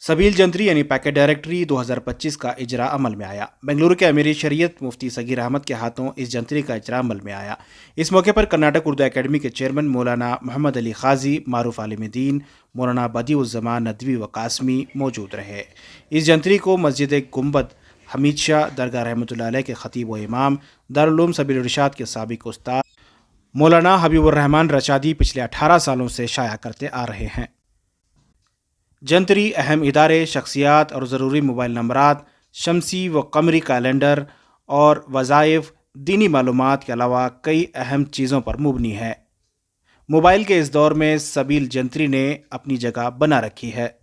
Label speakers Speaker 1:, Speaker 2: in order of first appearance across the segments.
Speaker 1: सबील जंतरी यानी packet directory 2025 का इजरा अमल में आया। बेंगलुरु के अमीर शरीयत मुफ्ती सगीर अहमद के हाथों इस जंतरी का इजरा अमल में आया। इस मौके पर कर्नाटक उर्दू एकेडमी के चेयरमैन मौलाना मोहम्मद अली खाजी, मारूफ आलिम दीन, मौलाना बदीउज़्ज़मान नदवी व कासमी मौजूद रहे। इस जंतरी को मस्जिद गुंबद हमीद शाह दरगाह रहमतुल्लाह अलैह के खतीब व इमाम, दारुल उलूम सबील इरशाद के साबिक उस्ताद मौलाना हबीबुर रहमान रशादी पिछले 18 सालों से शाया करते आ रहे हैं। जंतरी अहम इदारे, शख्सियात और ज़रूरी मोबाइल नंबरात, शमसी व कमरी कैलेंडर और वज़ाइफ, दीनी मालूमात के अलावा कई अहम चीज़ों पर मुबनी है। मोबाइल के इस दौर में सबील जंतरी ने अपनी जगह बना रखी है।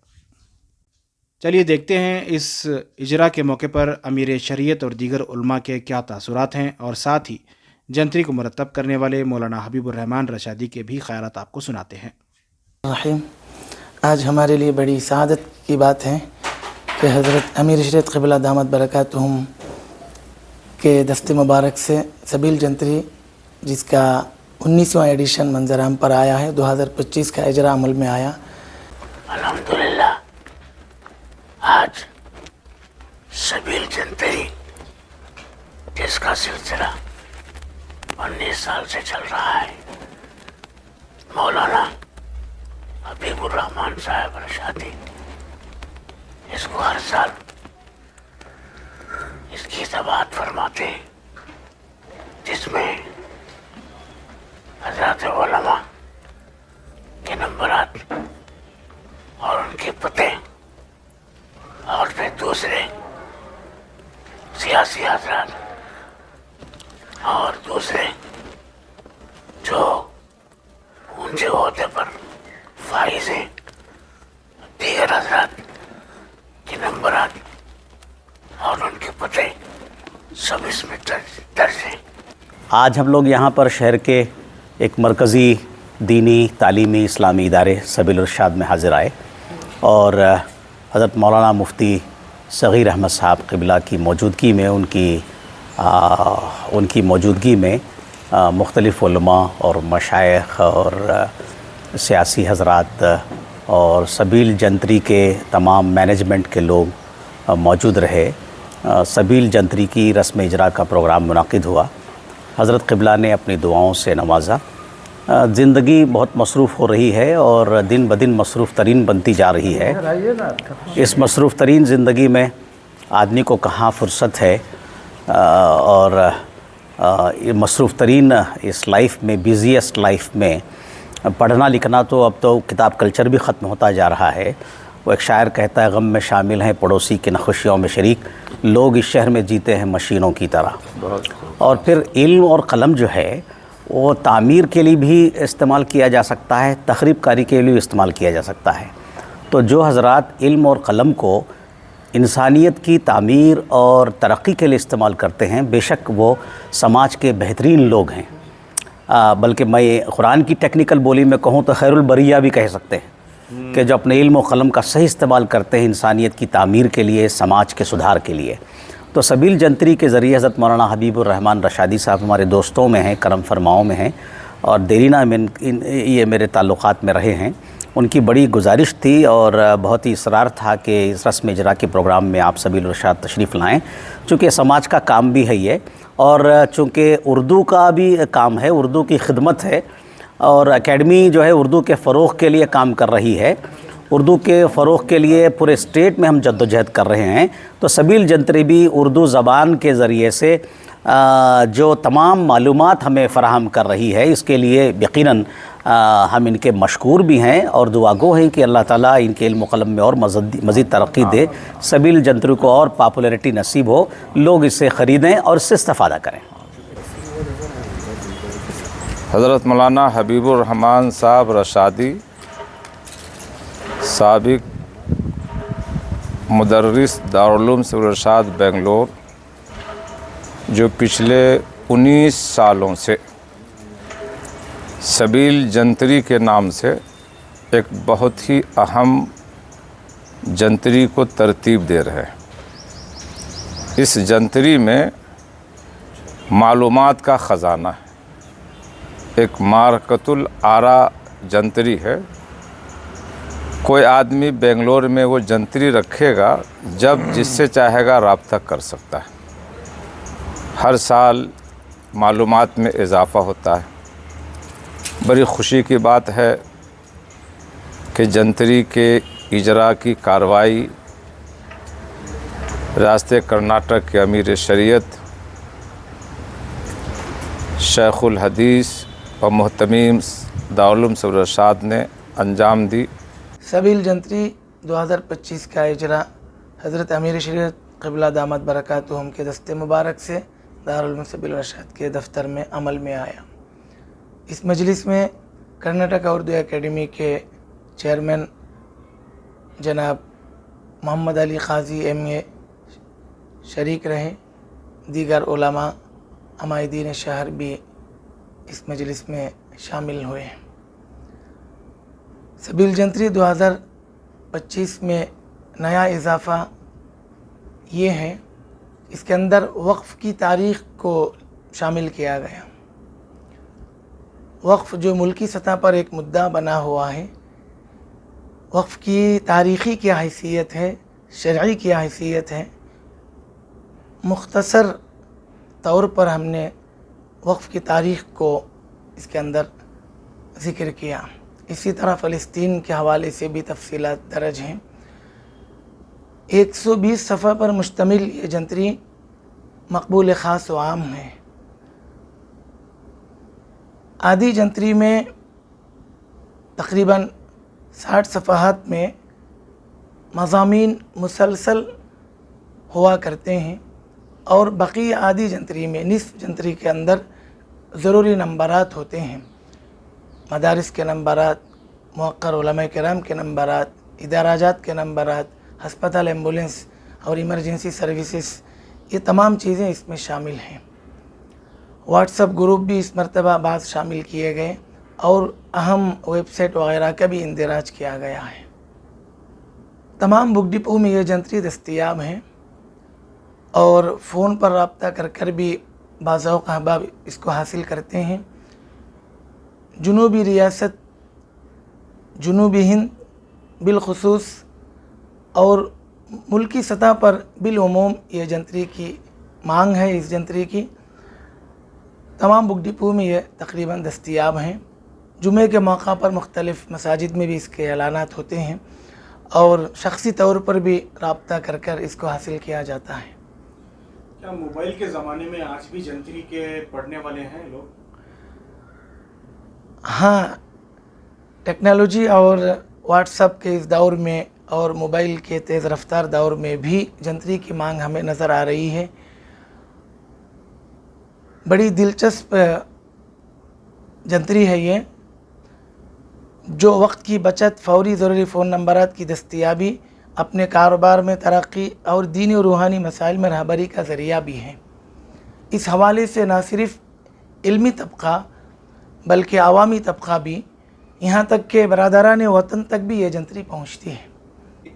Speaker 1: चलिए देखते हैं इस इजरा के मौके पर अमीर शरीयत और दीगर उलमा के क्या तासुरात हैं, और साथ ही जंतरी को मुरतब करने वाले मौलाना हबीबुर रहमान रशादी के भी ख़यालात आपको सुनाते हैं।
Speaker 2: आज हमारे लिए बड़ी सआदत की बात है कि हज़रत अमीर शरीयत क़िबला दामत बरकातुहुम के दस्ते मुबारक से सबील जंतरी, जिसका 19वां एडिशन मंजराम पर आया है, 2025 का इजरा अमल में आया।
Speaker 3: अल्हम्दुलिल्लाह, आज सबील जंतरी जिसका सिलसिला 19 साल से चल रहा है, मौलाना हबीबुर रहमान साहब रशादी इसको हर साल इसकी समाअत फरमाते हैं, जिसमें हज़रात उलमा के नंबरात और उनके पते और फिर दूसरे सियासी हज़रात और दूसरे जो ऊंचे ओहदे पर फाइज हैं, दीगर हज़रात के नंबरात और उनके पते सब इसमें दर्ज हैं।
Speaker 4: आज हम लोग यहाँ पर शहर के एक मरकज़ी दीनी तालीमी इस्लामी इदारे सबील इरशाद में हाज़िर आए और हज़रत मौलाना मुफ्ती सगीर अहमद साहब क़िबला की मौजूदगी में उनकी मौजूदगी में मुख्तलिफ़ उलमा और मशाइख और सियासी हज़रात और सबील जंतरी के तमाम मैनेजमेंट के लोग मौजूद रहे। सबील जंतरी की रस्म इजरा का प्रोग्राम मुनाकिद हुआ। हज़रत क़िबला ने अपनी दुआओं से नवाजा। ज़िंदगी बहुत मसरूफ़ हो रही है और दिन ब दिन मसरूफ़ तरीन बनती जा रही है। इस मसरूफ़ तरीन ज़िंदगी में आदमी को कहाँ फ़ुर्सत है, और मसरूफ़ तरीन इस लाइफ में, बिज़ीएस्ट लाइफ में पढ़ना लिखना तो अब तो किताब कल्चर भी ख़त्म होता जा रहा है। वो एक शायर कहता है, गम में शामिल हैं पड़ोसी के न खुशियों में शरीक, लोग इस शहर में जीते हैं मशीनों की तरह। और फिर इल्म और क़लम जो है वो तामीर के लिए भी इस्तेमाल किया जा सकता है, तख़रीब कारी के लिए भी इस्तेमाल किया जा सकता है। तो जो हज़रात इल्म और क़लम को इंसानियत की तामीर और तरक्की के लिए इस्तेमाल करते हैं, बेशक वो समाज के बेहतरीन लोग हैं। बल्कि मैं कुरान की टेक्निकल बोली में कहूँ तो खैरुल बरिया भी कह सकते हैं कि जो अपने इल्म और क़लम का सही इस्तेमाल करते हैं इंसानियत की तामीर के लिए, समाज के सुधार के लिए। तो सबील जंतरी के ज़रिए हज़रत मौलाना हबीबुर रहमान रशादी साहब हमारे दोस्तों में हैं, करम फरमाओं में हैं और देरीना में ये मेरे ताल्लुक़ात में रहे हैं। उनकी बड़ी गुजारिश थी और बहुत ही इसरार था कि इस रस्म इजरा के प्रोग्राम में आप सबील इरशाद तशरीफ़ लाएँ, चूँकि समाज का काम भी है ये, और चूँकि उर्दू का भी काम है, उर्दू की खिदमत है, और एकेडमी जो है उर्दू के फ़रोग़ के लिए काम कर रही है। उर्दू के फ़रोग़ के लिए पूरे स्टेट में हम जद्दोजहद कर रहे हैं। तो सबील जंतरी भी उर्दू ज़बान के ज़रिए से जो तमाम मालूमात हमें फ़राहम कर रही है, इसके लिए यकीनन हम इनके मशकूर भी हैं और दुआगो हैं कि अल्लाह ताला इनके इल्म क़लम में और मज़ीद तरक्की दे, सबील जंतरी को और पॉपुलैरिटी नसीब हो, लोग इसे ख़रीदें और इससे इस्तिफ़ादा करें।
Speaker 5: हज़रत मौलाना हबीबुर रहमान साहब रशादी साबिक मुदर्रिस दारुल उलूम सबील इरशाद बेंगलोर, जो पिछले 19 सालों से सबील जंतरी के नाम से एक बहुत ही अहम जंतरी को तरतीब दे रहे हैं। इस जंतरी में मालूमात का ख़जाना है। एक मारकतुल आरा जंतरी है, कोई आदमी बेंगलोर में वो जंतरी रखेगा, जब जिससे चाहेगा रब्ता कर सकता है। हर साल मालूमात में इजाफ़ा होता है। बड़ी खुशी की बात है कि जंतरी के इजरा की कार्रवाई रास्ते कर्नाटक के अमीर शरीयत शेखुल हदीस और मोहतमीम दारुल रशाद ने अंजाम दी।
Speaker 2: सबील जंतरी 2025 का इजरा हज़रत अमीर शरीयत क़िबला दामत बरकातुहुम के दस्ते मुबारक से दारुल सबील रशाद के दफ्तर में अमल में आया। इस मजलिस में कर्नाटक उर्दू एकेडमी के चेयरमैन जनाब मोहम्मद अली क़ाज़ी MA शरीक रहे। दीगर उलमा अमायदीन शहर भी इस मजलिस में शामिल हुए। सबील जंतरी 2025 में नया इजाफ़ा ये है, इसके अंदर वक्फ़ की तारीख़ को शामिल किया गया। वक्फ़ जो मुल्की सतह पर एक मुद्दा बना हुआ है, वक्फ़ की तारीख़ी क्या हैसियत है, शरई क्या हैसियत है, मुख्तसर तौर पर हमने वक्फ़ की तारीख़ को इसके अंदर ज़िक्र किया। इसी तरह फ़लस्तीन के हवाले से भी तफसीलात दर्ज हैं। 120 सफ़ा पर मुश्तमिल ये जंतरी मकबूल ख़ास व आम है। आदि जंतरी में तकरीबन 60 सफ़हात में मज़ामीन मुसलसल हुआ करते हैं और बकी आदि जंतरी में निस्फ़ जंतरी के अंदर ज़रूरी नंबरात होते हैं। मदारिस के नंबरात, मुअक्कर उलमाए किराम के नंबरात, इदाराजात के नंबरात, हस्पताल, एम्बुलेंस और इमरजेंसी सर्विसेज, ये तमाम चीज़ें इसमें शामिल हैं। व्हाट्सएप ग्रुप भी इस मरतबा बाद शामिल किए गए और अहम वेबसाइट वगैरह का भी इंदराज किया गया है। तमाम बुक डिपो में ये जंतरी दस्तयाब हैं और फ़ोन पर रब्ता कर भी बाज़-ओ-क़त अहबाब इसको हासिल करते हैं। जुनूबी रियासत, जुनूबी हिंद बिलखुसूस और मुल्की सतह पर बिलउमूम ये जंतरी की मांग है। इस जंतरी की तमाम बुक डिपो में ये तकरीबन दस्तयाब हैं। जुमे के मौका पर मुख्तलिफ़ मसाजिद में भी इसके ऐलानात होते हैं और शख्सी तौर पर भी रब्ता कर इसको हासिल किया जाता है।
Speaker 1: क्या मोबाइल के ज़माने में आज भी जंतरी के पढ़ने वाले हैं लोग?
Speaker 2: हाँ, टेक्नोलॉजी और व्हाट्सएप के इस दौर में और मोबाइल के तेज़ रफ्तार दौर में भी जंतरी की मांग हमें नज़र आ रही है। बड़ी दिलचस्प जंतरी है ये, जो वक्त की बचत, फौरी ज़रूरी फ़ोन नंबरात की दस्तयाबी, अपने कारोबार में तरक्की और दीनी और रूहानी मसाइल में रहबरी का ज़रिया भी है। इस हवाले से न सिर्फ़ इल्मी तबका बल्कि आवामी तबका भी, यहाँ तक के बरादरान वतन तक भी ये जंतरी पहुँचती है।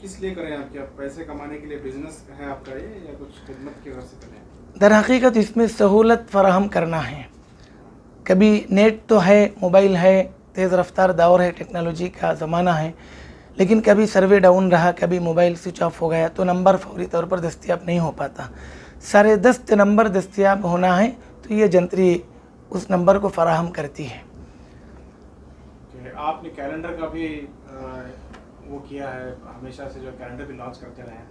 Speaker 1: किस लिए करें आप? क्या पैसे कमाने के लिए बिजनेस है आपका ये, या कुछ खिदमत की वजह से करें?
Speaker 2: दर हकीकत इसमें सहूलत फराहम करना है। कभी नेट तो है, मोबाइल है, तेज़ रफ्तार दौर है, टेक्नोलॉजी का ज़माना है, लेकिन कभी सर्वे डाउन रहा, कभी मोबाइल स्विच ऑफ हो गया तो नंबर फौरी तौर पर दस्तयाब नहीं हो पाता। सारे दस्त नंबर दस्तयाब होना है तो ये जंतरी उस नंबर को फराहम करती है।
Speaker 1: आपने कैलेंडर का भी वो किया है, हमेशा से जो कैलेंडर भी लॉन्च करते रहे हैं,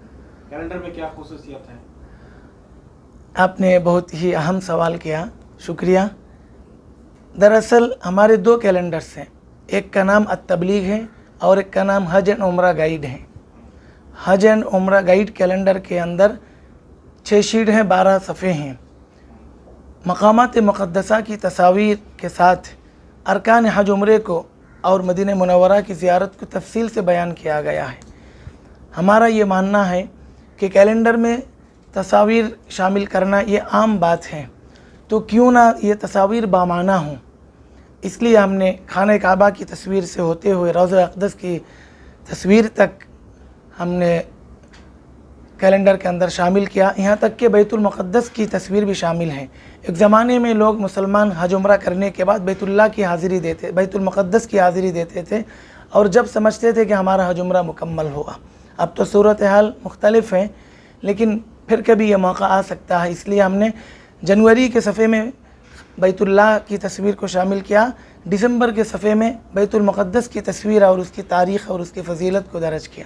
Speaker 1: कैलेंडर में क्या खुसूसियत है?
Speaker 2: आपने बहुत ही अहम सवाल किया, शुक्रिया। दरअसल हमारे 2 कैलेंडर्स हैं, एक का नाम अत-तबलीग है और एक का नाम हज एंड उम्रा गाइड है। हज एंड उम्रा गाइड कैलेंडर के अंदर 6 शीट हैं, 12 सफ़े हैं। मकामात मुक़द्दसा की तस्वीर के साथ अरकान हज उम्रे को और मदीना मुनव्वरा की ज़ियारत को तफसील से बयान किया गया है। हमारा ये मानना है कि कैलेंडर में तस्वीर शामिल करना ये आम बात है, तो क्यों ना ये तस्वीर बामाना हों। इसलिए हमने खाने काबा की तस्वीर से होते हुए रोज़ा अक़दस की तस्वीर तक हमने कैलेंडर के अंदर शामिल किया। यहाँ तक कि बैतुल मुक़द्दस की तस्वीर भी शामिल है। एक ज़माने में लोग मुसलमान हज उम्रा करने के बाद बैतुल्लाह की हाज़िरी देते, बैतुल मुक़द्दस की हाज़िरी देते थे اور جب سمجھتے تھے کہ ہمارا حج عمرہ مکمل ہوگا. اب تو صورتحال مختلف ہیں، لیکن پھر کبھی یہ موقع آ سکتا ہے، اس لیے ہم نے جنوری کے صفحے میں بیت اللہ کی تصویر کو شامل کیا، دسمبر کے صفحے میں بیت المقدس کی تصویر اور اس کی تاریخ اور اس کی فضیلت کو درج کیا.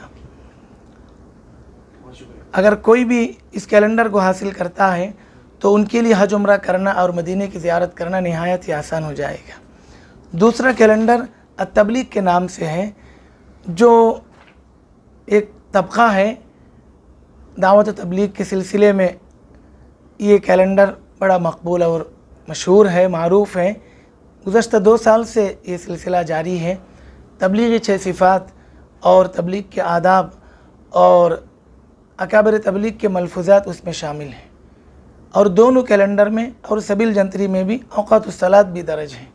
Speaker 2: اگر کوئی بھی اس کیلنڈر کو حاصل کرتا ہے تو ان کے لیے حج عمرہ کرنا اور مدینے کی زیارت کرنا نہایت ہی آسان ہو جائے گا. دوسرا کیلنڈر التبلیغ کے نام سے ہے، جو ایک طبقہ ہے دعوت تبلیغ کے سلسلے میں. یہ کیلنڈر بڑا مقبول اور مشہور ہے، معروف ہے. گزشتہ 2 سال سے یہ سلسلہ جاری ہے. تبلیغی 6 صفات اور تبلیغ کے آداب اور اکابر تبلیغ کے ملفوظات اس میں شامل ہیں، اور دونوں کیلنڈر میں اور سبیل جنتری میں بھی اوقات الصلاۃ بھی درج ہیں.